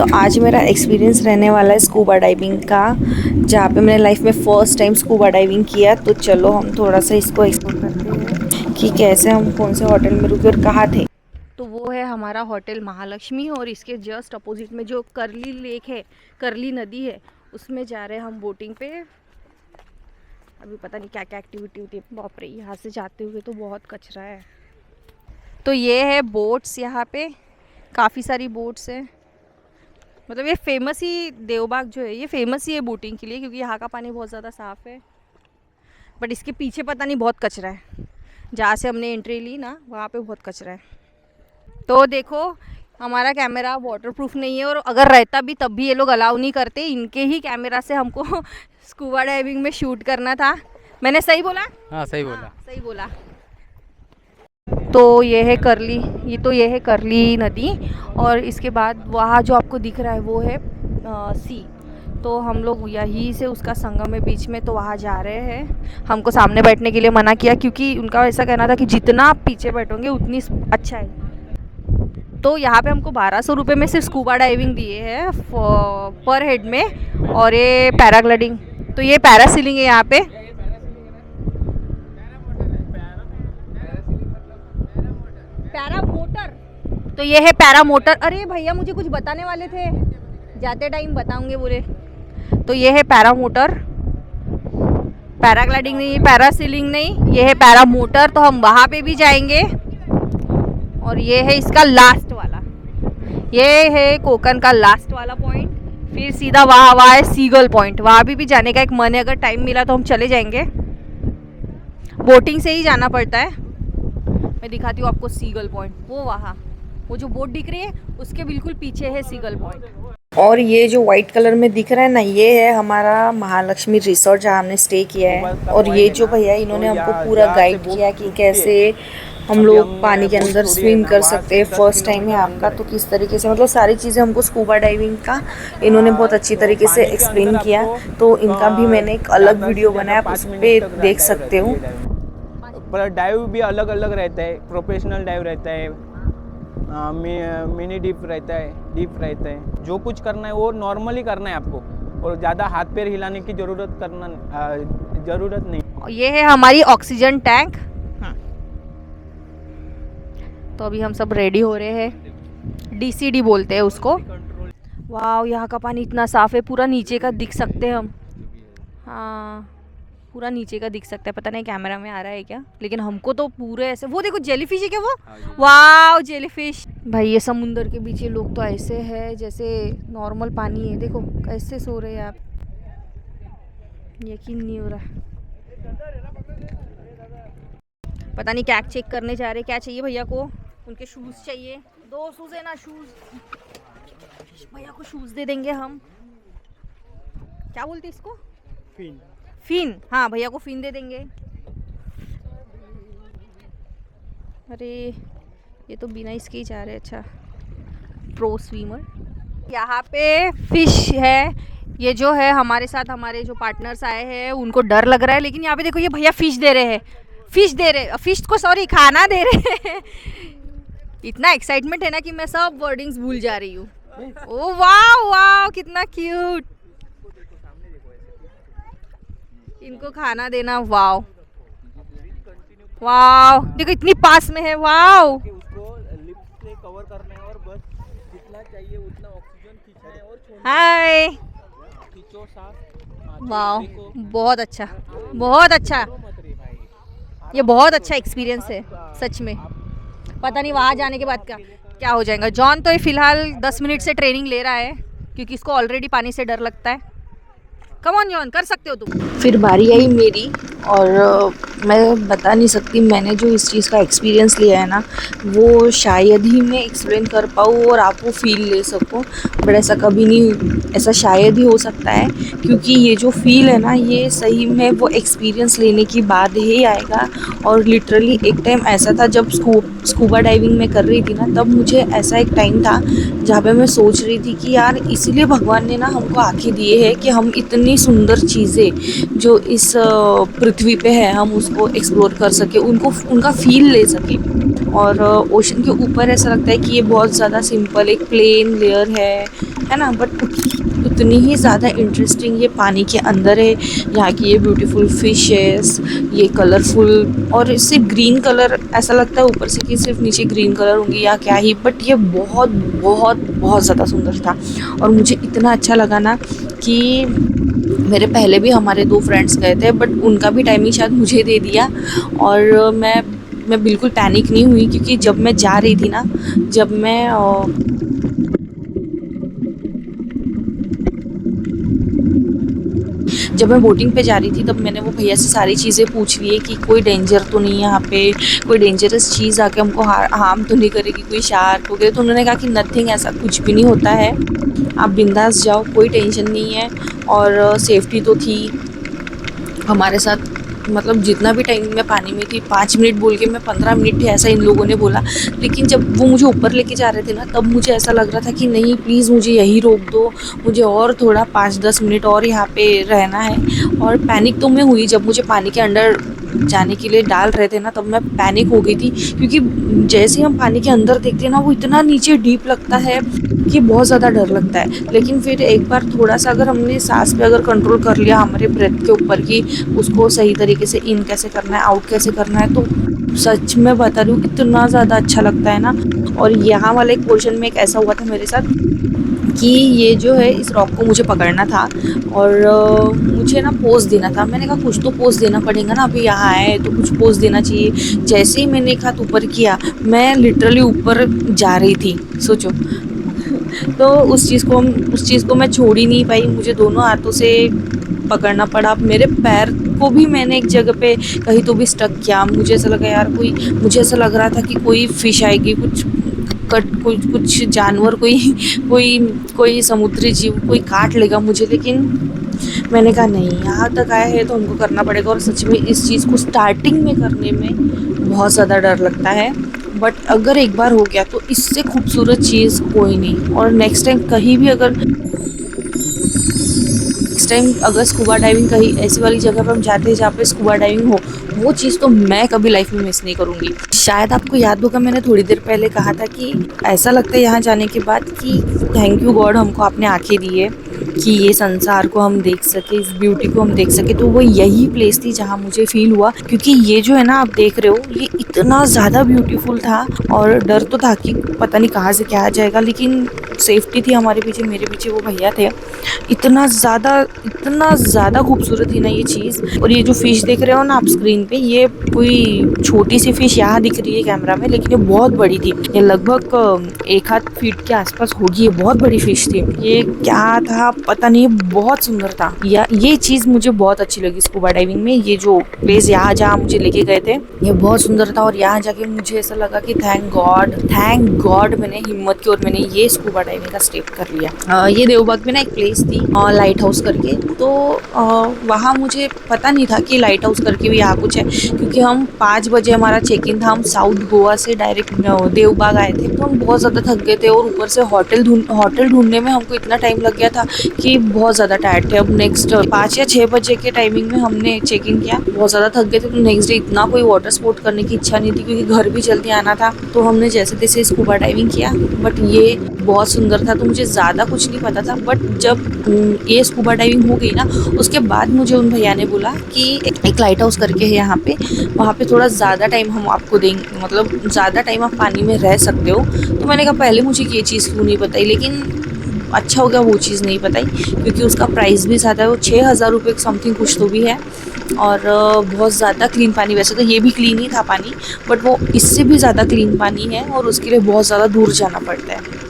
तो आज मेरा एक्सपीरियंस रहने वाला है स्कूबा डाइविंग का, जहाँ पे मैंने लाइफ में फ़र्स्ट टाइम स्कूबा डाइविंग किया। तो चलो हम थोड़ा सा इसको एक्सप्लोर करते हैं कि कैसे हम कौन से होटल में रुके और कहाँ थे। तो वो है हमारा होटल महालक्ष्मी, और इसके जस्ट अपोजिट में जो करली लेक है, करली नदी है, उसमें जा रहे हैं हम बोटिंग पे। अभी पता नहीं क्या क्या एक्टिविटी होती है। बाप रे, यहाँ से जाते हुए तो बहुत कचरा है। तो ये है बोट्स, यहाँ पे काफ़ी सारी बोट्स हैं। मतलब ये फेमस ही, देवबाग जो है ये फेमस ही है बोटिंग के लिए, क्योंकि यहाँ का पानी बहुत ज़्यादा साफ़ है। बट इसके पीछे पता नहीं बहुत कचरा है, जहाँ से हमने एंट्री ली ना वहाँ पे बहुत कचरा है। तो देखो, हमारा कैमरा वाटरप्रूफ नहीं है, और अगर रहता भी तब भी ये लोग अलाउ नहीं करते। इनके ही कैमरा से हमको स्कूबा डाइविंग में शूट करना था। मैंने सही बोला? हाँ सही बोला। हाँ, सही बोला। तो ये है करली, ये है करली नदी, और इसके बाद वहाँ जो आपको दिख रहा है वो है सी। तो हम लोग यहीं से उसका संगम है बीच में, तो वहाँ जा रहे हैं। हमको सामने बैठने के लिए मना किया, क्योंकि उनका ऐसा कहना था कि जितना आप पीछे बैठोगे उतनी अच्छा है। तो यहाँ पे हमको 1200 रुपये में सिर्फ स्कूबा डाइविंग दिए हैं पर हेड में, और ये पैराग्लाइडिंग, तो ये पैरासीलिंग है यहाँ पे। पैरा मोटर, तो ये है पैरा मोटर। अरे भैया मुझे कुछ बताने वाले थे, जाते टाइम बताऊंगे बोले। तो ये है पैरा मोटर, पैराग्लाइडिंग नहीं, पैरासीलिंग नहीं, ये है पैरा मोटर। तो हम वहाँ पे भी जाएंगे। और ये है इसका लास्ट वाला, ये है कोकन का लास्ट वाला पॉइंट। फिर सीधा वहाँ है सीगल पॉइंट, वहाँ भी जाने का एक मन है। अगर टाइम मिला तो हम चले जाएंगे। बोटिंग से ही जाना पड़ता है। मैं दिखाती हूँ आपको सीगल पॉइंट। वो वहाँ, वो जो बोट दिख रही है उसके बिल्कुल पीछे है सीगल पॉइंट। और ये जो वाइट कलर में दिख रहा है ना, ये है हमारा महालक्ष्मी रिसोर्ट जहाँ हमने स्टे किया है। और ये जो भैया इन्होंने हमको पूरा गाइड किया कि कैसे हम लोग पानी के अंदर स्विम कर सकते हैं। फर्स्ट टाइम है आपका, तो किस तरीके से, मतलब सारी चीज़ें हमको स्कूबा डाइविंग का इन्होंने बहुत अच्छी तरीके से एक्सप्लेन किया। तो इनका भी मैंने एक अलग वीडियो बनाया, आप उस पर देख सकते हो। पर डाइव भी अलग अलग रहता है। प्रोफेशनल डाइव रहता है, मिनी डीप रहता है, डीप रहता है। जो कुछ करना है वो नॉर्मली करना है आपको, और ज़्यादा हाथ पैर हिलाने की ज़रूरत नहीं। ये है हमारी ऑक्सीजन टैंक। तो अभी हम सब रेडी हो रहे हैं, DCD बोलते हैं उसको। वाह, यहाँ का पानी इतना साफ़ है, पूरा नीचे का दिख सकते हैं हम। हाँ, पूरा नीचे का दिख सकता है। पता नहीं कैमरा में आ रहा है क्या, लेकिन हमको तो पूरे ऐसे। वो देखो जेलीफिश है क्या वो? वाह जेलीफिश। भाई ये समुंदर के बीच लोग तो ऐसे है जैसे नॉर्मल पानी है। देखो कैसे सो रहे हैं आप, यकीन नहीं हो रहा। पता नहीं क्या चेक करने जा रहे। क्या चाहिए भैया को? उनके शूज़ चाहिए। 2 शूज़ है ना, शूज़ भैया को शूज़ दे देंगे हम। क्या बोलते इसको? फिन। हाँ भैया को फिन दे देंगे। अरे ये तो बिना इसके ही जा रहे। अच्छा, प्रो स्विमर। यहाँ पे फिश है। ये जो है हमारे साथ हमारे जो पार्टनर्स आए हैं उनको डर लग रहा है, लेकिन यहाँ पे देखो ये भैया फिश दे रहे हैं। फिश को सॉरी खाना दे रहे हैं। इतना एक्साइटमेंट है ना कि मैं सब वर्डिंग्स भूल जा रही हूँ। ओ वाह वाह, कितना क्यूट। इनको खाना देना। वाह वाह, देखो इतनी पास में है। वाह, उसको लिप्स से कवर करना है, और बस जितना चाहिए उतना ऑक्सीजन खींचना है और छोड़ना हाय। है। खींचो सांस। वाह, बहुत अच्छा, बहुत अच्छा। ये बहुत अच्छा एक्सपीरियंस है सच में। पता नहीं वहाँ जाने के बाद क्या हो जाएगा। जॉन तो ये फ़िलहाल 10 मिनट से ट्रेनिंग ले रहा है, क्योंकि इसको ऑलरेडी पानी से डर लगता है। कम ऑन जॉन, कर सकते हो तुम। फिर बारी आई मेरी, और मैं बता नहीं सकती, मैंने जो इस चीज़ का एक्सपीरियंस लिया है ना, वो शायद ही मैं एक्सप्लेन कर पाऊँ और आप वो फील ले सको। बट ऐसा कभी नहीं, ऐसा शायद ही हो सकता है, क्योंकि ये जो फील है ना, ये सही में वो एक्सपीरियंस लेने के बाद ही आएगा। और लिटरली एक टाइम ऐसा था जब स्कूबा डाइविंग में कर रही थी ना, तब मुझे ऐसा एक टाइम था जहाँ पे मैं सोच रही थी कि यार इसीलिए भगवान ने ना हमको आँखें दिए हैं कि हम इतनी सुंदर चीज़ें जो इस पृथ्वी पे है हम उसको एक्सप्लोर कर सके, उनका फील ले सके। और ओशन के ऊपर ऐसा लगता है कि ये बहुत ज़्यादा सिंपल एक प्लेन लेयर है है ना, बट उतनी ही ज़्यादा इंटरेस्टिंग ये पानी के अंदर है। यहाँ की ये ब्यूटीफुल फिशेस, ये कलरफुल, और इससे ग्रीन कलर ऐसा लगता है ऊपर से कि सिर्फ नीचे ग्रीन कलर होंगी या क्या ही, बट ये बहुत बहुत बहुत ज़्यादा सुंदर था। और मुझे इतना अच्छा लगा ना कि मेरे पहले भी हमारे 2 फ्रेंड्स गए थे, बट उनका भी टाइमिंग शायद मुझे दे दिया। और मैं बिल्कुल पैनिक नहीं हुई, क्योंकि जब मैं जा रही थी ना, जब मैं बोटिंग पे जा रही थी, तब मैंने वो भैया से सारी चीज़ें पूछ ली है कि कोई डेंजर तो नहीं है यहाँ पे, कोई डेंजरस चीज़ आके हमको हार्म तो नहीं करेगी, कोई शार्क वगैरह। तो उन्होंने कहा कि नथिंग, ऐसा कुछ भी नहीं होता है, आप बिंदास जाओ, कोई टेंशन नहीं है। और सेफ्टी तो थी हमारे साथ। मतलब जितना भी टाइम मैं पानी में थी, 5 मिनट बोल के मैं 15 मिनट भी ऐसा इन लोगों ने बोला। लेकिन जब वो मुझे ऊपर लेके जा रहे थे ना, तब मुझे ऐसा लग रहा था कि नहीं, प्लीज़ मुझे यहीं रोक दो, मुझे और थोड़ा 5-10 मिनट और यहाँ पे रहना है। और पैनिक तो मैं हुई, जब मुझे पानी के अंदर जाने के लिए डाल रहे थे ना, तब मैं पैनिक हो गई थी, क्योंकि जैसे ही हम पानी के अंदर देखते हैं ना, वो इतना नीचे डीप लगता है कि बहुत ज़्यादा डर लगता है। लेकिन फिर एक बार थोड़ा सा अगर हमने सांस पे अगर कंट्रोल कर लिया हमारे ब्रेथ के ऊपर, कि उसको सही तरीके से इन कैसे करना है, आउट कैसे करना है, तो सच में बता रही हूँ, इतना ज़्यादा अच्छा लगता है ना। और यहाँ वाले एक पोर्शन में एक ऐसा हुआ था मेरे साथ कि ये जो है, इस रॉक को मुझे पकड़ना था और मुझे ना पोज देना था। मैंने कहा कुछ तो पोज देना पड़ेगा ना, अभी यहाँ आए तो कुछ पोज देना चाहिए। जैसे ही मैंने एक हाथ ऊपर किया, मैं लिटरली ऊपर जा रही थी, सोचो। तो उस चीज़ को मैं छोड़ ही नहीं पाई, मुझे दोनों हाथों से पकड़ना पड़ा। मेरे पैर को भी मैंने एक जगह पे कहीं तो भी स्टक किया। मुझे ऐसा लगा यार, मुझे ऐसा लग रहा था कि कोई फिश आएगी, कुछ जानवर, कोई समुद्री जीव कोई काट लेगा मुझे। लेकिन मैंने कहा नहीं, यहाँ तक आए हैं तो हमको करना पड़ेगा। और सच में इस चीज़ को स्टार्टिंग में करने में बहुत ज़्यादा डर लगता है, बट अगर एक बार हो गया तो इससे खूबसूरत चीज़ कोई नहीं। और नेक्स्ट टाइम अगर स्कूबा डाइविंग कहीं ऐसी वाली जगह पर हम जाते हैं जहाँ पे स्कूबा डाइविंग हो, वो चीज़ तो मैं कभी लाइफ में मिस नहीं करूँगी। शायद आपको याद होगा, मैंने थोड़ी देर पहले कहा था कि ऐसा लगता है यहाँ जाने के बाद कि थैंक यू गॉड, हमको आपने आंखें दी है कि ये संसार को हम देख सके, इस ब्यूटी को हम देख सके। तो वो यही प्लेस थी जहाँ मुझे फील हुआ, क्योंकि ये जो है ना, आप देख रहे हो, ये इतना ज़्यादा ब्यूटीफुल था। और डर तो था कि पता नहीं कहाँ से क्या आ जाएगा, लेकिन सेफ्टी थी हमारे पीछे, मेरे पीछे वो भैया थे। इतना ज़्यादा खूबसूरत थी ना ये चीज़। और ये जो फिश देख रहे हो ना आप स्क्रीन पे, ये कोई छोटी सी फिश यहाँ दिख रही है कैमरा में, लेकिन ये बहुत बड़ी थी। ये लगभग 1 आध फीट के आसपास होगी, ये बहुत बड़ी फिश थी। ये क्या था पता नहीं, बहुत सुंदर था। ये चीज़ मुझे बहुत अच्छी लगी स्कूबा डाइविंग में। ये जो प्लेस यहाँ जहाँ मुझे लेके गए थे, ये बहुत सुंदर था। और यहाँ जाके मुझे ऐसा लगा कि थैंक गॉड मैंने हिम्मत की और मैंने ये स्कूबा डाइविंग का स्टेप कर लिया। ये देवबाग में ना एक प्लेस थी लाइट हाउस करके, तो वहाँ मुझे पता नहीं था कि लाइट हाउस करके भी यहाँ कुछ है, क्योंकि हम 5 बजे हमारा चेक इन था। हम साउथ गोवा से डायरेक्ट देवबाग आए थे, तो हम बहुत ज़्यादा थक गए थे। और ऊपर से होटल ढूंढने में हमको इतना टाइम लग गया था कि बहुत ज़्यादा टायर्ड थे। अब नेक्स्ट 5 या 6 बजे के टाइमिंग में हमने चेक इन किया, बहुत ज़्यादा थक गए थे। तो नेक्स्ट डे इतना कोई वाटर स्पोर्ट करने की इच्छा नहीं थी, क्योंकि घर भी जल्दी आना था। तो हमने जैसे तैसे स्कूबा डाइविंग किया, बट ये बहुत सुंदर था। तो मुझे ज़्यादा कुछ नहीं पता था, बट जब ये स्कूबा डाइविंग हो गई ना, उसके बाद मुझे उन भैया ने बोला कि एक लाइट हाउस करके है यहाँ पे, वहाँ पे थोड़ा ज़्यादा टाइम हम आपको देंगे, मतलब ज़्यादा टाइम आप पानी में रह सकते हो। तो मैंने कहा पहले मुझे ये चीज़ क्यों नहीं बताई, लेकिन अच्छा हो गया वो चीज़ नहीं बताई, क्योंकि उसका प्राइस भी ज़्यादा है। वो 6,000 रुपये समथिंग कुछ तो भी है। और बहुत ज़्यादा क्लीन पानी, वैसे तो ये भी क्लीन ही था पानी, बट वो इससे भी ज़्यादा क्लीन पानी है और उसके लिए बहुत ज़्यादा दूर जाना पड़ता है।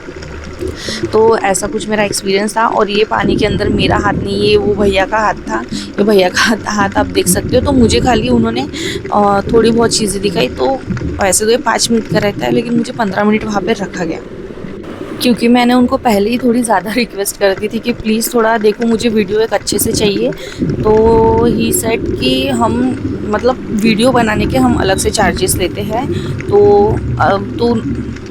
तो ऐसा कुछ मेरा एक्सपीरियंस था। और ये पानी के अंदर मेरा हाथ नहीं, ये वो भैया का हाथ था। ये भैया का हाथ आप देख सकते हो। तो मुझे खाली उन्होंने थोड़ी बहुत चीज़ें दिखाई। तो वैसे तो ये 5 मिनट का रहता है, लेकिन मुझे 15 मिनट वहाँ पे रखा गया, क्योंकि मैंने उनको पहले ही थोड़ी ज़्यादा रिक्वेस्ट कर दी थी कि प्लीज़ थोड़ा देखो, मुझे वीडियो एक अच्छे से चाहिए। तो ही सेड कि हम मतलब वीडियो बनाने के हम अलग से चार्जेस लेते हैं। तो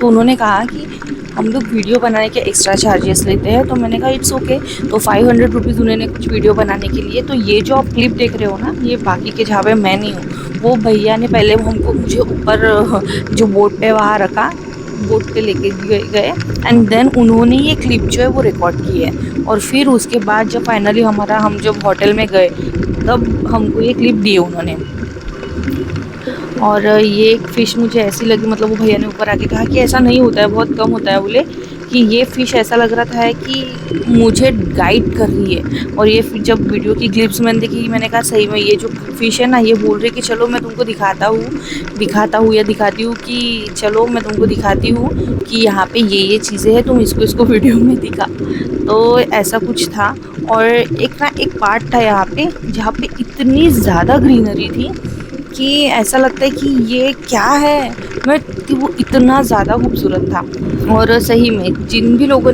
उन्होंने कहा कि हम लोग वीडियो बनाने के एक्स्ट्रा चार्जेस लेते हैं। तो मैंने कहा इट्स ओके। तो 500 रुपीज़ उन्होंने कुछ वीडियो बनाने के लिए। तो ये जो आप क्लिप देख रहे हो ना, ये बाकी के जहाँ पे मैं नहीं हूँ, वो भैया ने पहले मुझे ऊपर जो बोट पे वहाँ रखा, बोट पे लेके गए एंड देन उन्होंने ये क्लिप जो है वो रिकॉर्ड की है। और फिर उसके बाद जब फाइनली हम जब होटल में गए तब हमको ये क्लिप दिए उन्होंने। और ये फ़िश मुझे ऐसी लगी, मतलब वो भैया ने ऊपर आके कहा कि ऐसा नहीं होता है, बहुत कम होता है, बोले कि ये फ़िश ऐसा लग रहा था कि मुझे गाइड कर रही है। और ये जब वीडियो की क्लिप्स मैंने देखी, मैंने कहा सही में ये जो फ़िश है ना, ये बोल रही कि चलो मैं तुमको दिखाता हूँ या दिखाती हूँ कि चलो मैं तुमको दिखाती हूँ कि यहाँ पे ये चीज़ें हैं, तुम इसको वीडियो में दिखा। तो ऐसा कुछ था। और एक पार्ट था यहाँ पे जहाँ पे इतनी ज़्यादा ग्रीनरी थी कि ऐसा लगता है कि ये क्या है, कि वो इतना ज़्यादा खूबसूरत था। और सही में जिन भी लोगों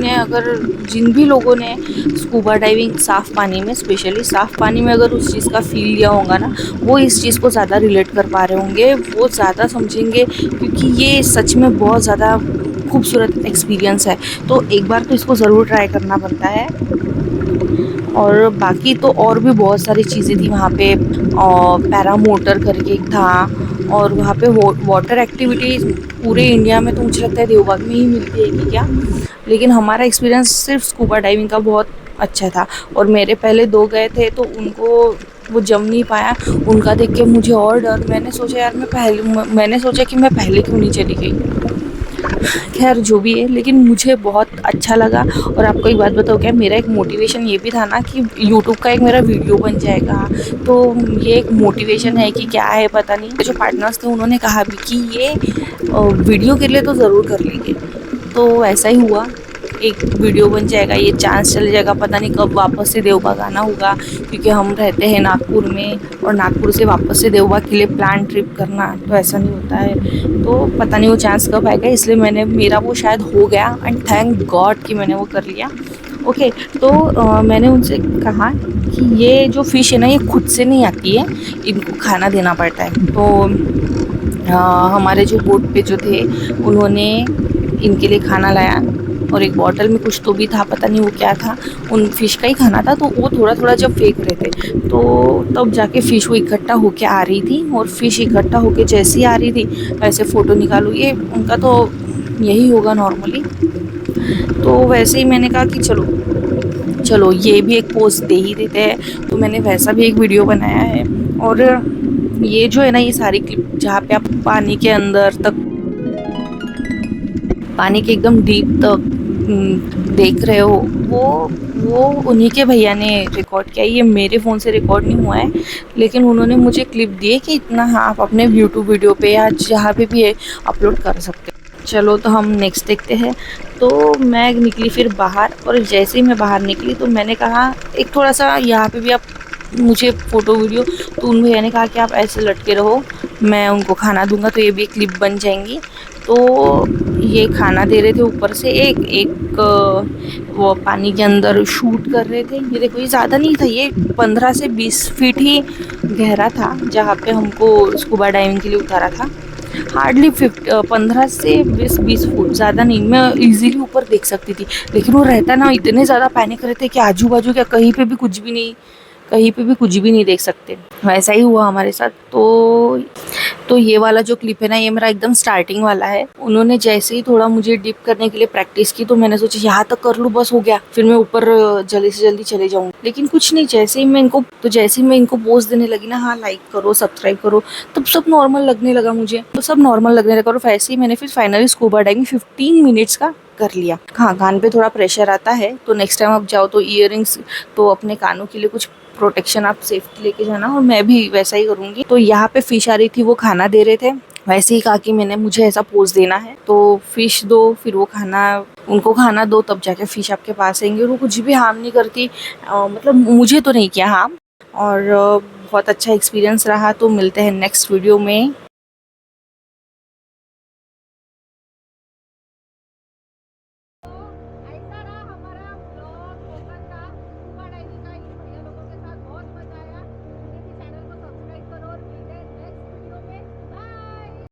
ने स्कूबा डाइविंग साफ़ पानी में, स्पेशली साफ़ पानी में अगर उस चीज़ का फ़ील लिया होगा ना, वो इस चीज़ को ज़्यादा रिलेट कर पा रहे होंगे, वो ज़्यादा समझेंगे, क्योंकि ये सच में बहुत ज़्यादा खूबसूरत एक्सपीरियंस है। तो एक बार तो इसको ज़रूर ट्राई करना बनता है। और बाकी तो और भी बहुत सारी चीज़ें थी वहाँ पे। पैरामोटर करके एक था, और वहाँ पे वाटर एक्टिविटीज़ पूरे इंडिया में तो मुझे लगता है देवबाग में ही मिलती है कि क्या, लेकिन हमारा एक्सपीरियंस सिर्फ स्कूबा डाइविंग का बहुत अच्छा था। और मेरे पहले 2 गए थे तो उनको वो जम नहीं पाया, उनका देख के मुझे और डर, मैंने सोचा कि मैं पहले क्यों नहीं चली गई। खैर जो भी है, लेकिन मुझे बहुत अच्छा लगा। और आपको एक बात बताओ, क्या मेरा एक मोटिवेशन ये भी था ना कि यूट्यूब का एक मेरा वीडियो बन जाएगा, तो ये एक मोटिवेशन है कि क्या है पता नहीं। जो पार्टनर्स थे उन्होंने कहा भी कि ये वीडियो के लिए तो ज़रूर कर लेंगे, तो ऐसा ही हुआ, एक वीडियो बन जाएगा, ये चांस चल जाएगा, पता नहीं कब वापस से देवबाग आना होगा, क्योंकि हम रहते हैं नागपुर में, और नागपुर से वापस से देवबाग के लिए प्लान ट्रिप करना तो ऐसा नहीं होता है। तो पता नहीं वो चांस कब आएगा, इसलिए मेरा वो शायद हो गया, एंड थैंक गॉड कि मैंने वो कर लिया। ओके, तो मैंने उनसे कहा कि ये जो फ़िश है ना, ये खुद से नहीं आती है, इनको खाना देना पड़ता है। तो हमारे जो बोट पे जो थे उन्होंने इनके लिए खाना लाया, और एक बॉटल में कुछ तो भी था, पता नहीं वो क्या था, उन फ़िश का ही खाना था। तो वो थोड़ा थोड़ा जब फेंक रहे थे तो तब जाके फ़िश वो इकट्ठा होके आ रही थी, और फ़िश इकट्ठा होके जैसी आ रही थी वैसे फ़ोटो निकालू, ये उनका तो यही होगा नॉर्मली। तो वैसे ही मैंने कहा कि चलो ये भी एक पोस्ट दे ही देते हैं, तो मैंने वैसा भी एक वीडियो बनाया है। और ये जो है ना, ये सारी क्लिप जहाँ पे आप पानी के अंदर तक, पानी के एकदम डीप तक देख रहे हो, वो उन्हीं के भैया ने रिकॉर्ड किया है। ये मेरे फ़ोन से रिकॉर्ड नहीं हुआ है, लेकिन उन्होंने मुझे क्लिप दिए कि इतना हाँ आप अपने यूट्यूब वीडियो पे या जहाँ पे भी है अपलोड कर सकते हो। चलो तो हम नेक्स्ट देखते हैं। तो मैं निकली फिर बाहर, और जैसे ही मैं बाहर निकली तो मैंने कहा एक थोड़ा सा यहाँ पे भी आप मुझे फ़ोटो वीडियो, तो उन भैया ने कहा कि आप ऐसे लटके रहो, मैं उनको खाना दूंगा, तो ये भी एक क्लिप बन जाएंगी। तो ये खाना दे रहे थे ऊपर से, एक वो पानी के अंदर शूट कर रहे थे। ये देखो, ये ज़्यादा नहीं था, ये 15 से 20 फीट ही गहरा था जहाँ पे हमको स्कूबा डाइविंग के लिए उतारा था। हार्डली 15 से 20 फुट, ज़्यादा नहीं, मैं इजीली ऊपर देख सकती थी। लेकिन वो रहता ना, इतने ज़्यादा पैनिक रहते कि आजू बाजू क्या कहीं पे भी कुछ भी नहीं देख सकते। वैसा ही हुआ हमारे साथ। तो ये वाला जो क्लिप है ना, ये मेरा एकदम स्टार्टिंग वाला है। उन्होंने जैसे ही थोड़ा मुझे डिप करने के लिए प्रैक्टिस की, तो मैंने सोचा यहाँ तक कर लूँ, बस हो गया, फिर मैं ऊपर जल्दी से जल्दी चले जाऊँ। लेकिन कुछ नहीं, जैसे ही मैं इनको पोस्ट देने लगी ना, हाँ लाइक करो, सब्सक्राइब करो, तब सब नॉर्मल लगने लगा मुझे, तो सब नॉर्मल लगने लगा। और वैसे ही मैंने फिर फाइनली स्कूबा डाइविंग 15 मिनट्स का कर लिया। हाँ, कान पे थोड़ा प्रेशर आता है, तो नेक्स्ट टाइम आप जाओ तो ईयरिंग्स, तो अपने कानों के लिए कुछ प्रोटेक्शन आप सेफ्टी लेके जाना, और मैं भी वैसा ही करूँगी। तो यहाँ पे फ़िश आ रही थी, वो खाना दे रहे थे, वैसे ही कहा कि मुझे ऐसा पोज देना है, तो फ़िश दो, फिर वो उनको खाना दो, तब जाके फ़िश आपके पास आएंगे। और वो कुछ भी हार्म नहीं करती, मतलब मुझे तो नहीं किया हार्म। और बहुत अच्छा एक्सपीरियंस रहा। तो मिलते हैं नेक्स्ट वीडियो में।